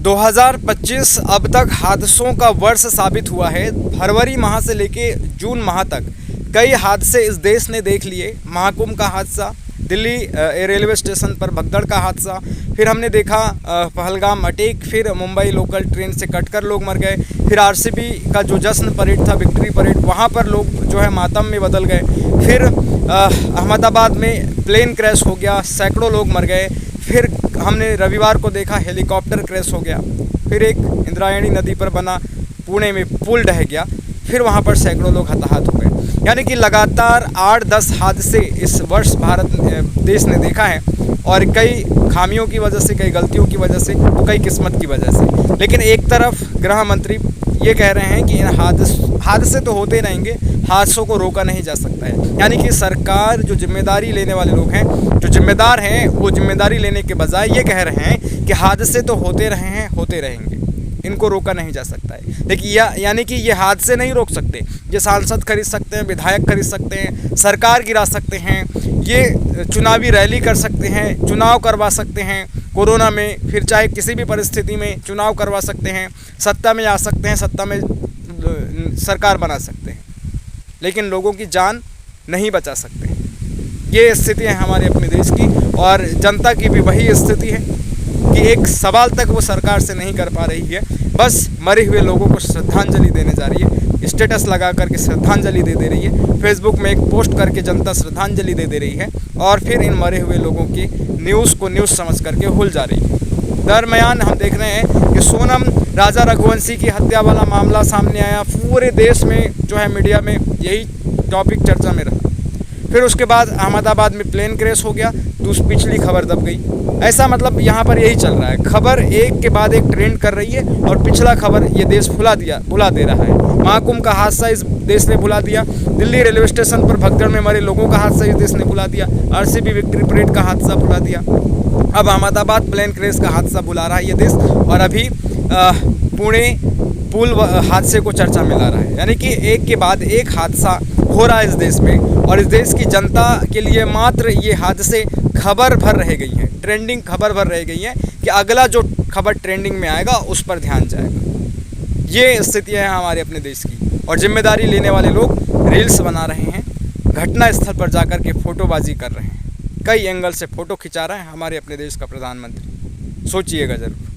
2025 अब तक हादसों का वर्ष साबित हुआ है। फरवरी माह से लेके जून माह तक कई हादसे इस देश ने देख लिए। महाकुंभ का हादसा, दिल्ली रेलवे स्टेशन पर भगदड़ का हादसा, फिर हमने देखा पहलगाम अटैक, फिर मुंबई लोकल ट्रेन से कटकर लोग मर गए, फिर आरसीबी का जो जश्न परेड था, विक्ट्री परेड, वहाँ पर लोग जो है मातम में बदल गए। फिर अहमदाबाद में प्लेन क्रैश हो गया, सैकड़ों लोग मर गए। फिर हमने रविवार को देखा हेलीकॉप्टर क्रैश हो गया। फिर एक इंद्रायणी नदी पर बना पुणे में पुल ढह गया, फिर वहाँ पर सैकड़ों लोग हताहत हो गए। यानी कि लगातार 8-10 हादसे इस वर्ष भारत देश ने देखा है, और कई खामियों की वजह से, कई गलतियों की वजह से, तो कई किस्मत की वजह से। लेकिन एक तरफ गृह मंत्री ये कह रहे हैं कि इन हादसे तो होते रहेंगे, हादसों को रोका नहीं जा सकता है। यानी कि सरकार, जो जिम्मेदारी लेने वाले लोग हैं, जो जिम्मेदार हैं, वो जिम्मेदारी लेने के बजाय ये कह रहे हैं कि हादसे तो होते रहे हैं, होते रहेंगे, इनको रोका नहीं जा सकता है। देखिए यानी कि ये हादसे नहीं रोक सकते। ये सांसद खरीद सकते हैं, विधायक खरीद सकते हैं, सरकार गिरा सकते हैं, ये चुनावी रैली कर सकते हैं, चुनाव करवा सकते हैं कोरोना में, फिर चाहे किसी भी परिस्थिति में चुनाव करवा सकते हैं, सत्ता में आ सकते हैं, सत्ता में सरकार बना सकते हैं, लेकिन लोगों की जान नहीं बचा सकते हैं। ये स्थिति है हमारे अपने देश की, और जनता की भी वही स्थिति है कि एक सवाल तक वो सरकार से नहीं कर पा रही है। बस मरे हुए लोगों को श्रद्धांजलि देने जा रही है, स्टेटस लगा करके श्रद्धांजलि दे रही है, फेसबुक में एक पोस्ट करके जनता श्रद्धांजलि दे रही है, और फिर इन मरे हुए लोगों की न्यूज़ को न्यूज़ समझ करके भूल जा रही है। दरमियान हम देख रहे हैं कि सोनम राजा रघुवंशी की हत्या वाला मामला सामने आया। पूरे देश में जो है मीडिया में यही टॉपिक चर्चा में रहा। फिर उसके बाद अहमदाबाद में प्लेन क्रैश हो गया, तो पिछली खबर दब गई। ऐसा मतलब यहाँ पर यही चल रहा है, खबर एक के बाद एक ट्रेंड कर रही है, और पिछला खबर ये देश भुला दे रहा है। महाकुंभ का हादसा इस देश ने भुला दिया, दिल्ली रेलवे स्टेशन पर भगदड़ में मरे लोगों का हादसा इस देश ने भुला दिया, आरसीबी विक्ट्री परेड का हादसा भुला दिया, अब अहमदाबाद प्लेन क्रैश का हादसा भुला रहा है ये देश, और अभी पुणे पुल हादसे को चर्चा में ला रहा है। यानी कि एक के बाद एक हादसा हो रहा है इस देश में, और इस देश की जनता के लिए मात्र ये हादसे खबर भर रह गई हैं, ट्रेंडिंग खबर भर रह गई हैं कि अगला जो खबर ट्रेंडिंग में आएगा उस पर ध्यान जाएगा। ये स्थिति है हमारे अपने देश की, और जिम्मेदारी लेने वाले लोग रील्स बना रहे हैं, घटना स्थल पर जाकर के फ़ोटोबाजी कर रहे हैं, कई एंगल से फ़ोटो खिंचा रहे हैं हमारे अपने देश का प्रधानमंत्री। सोचिएगा ज़रूर।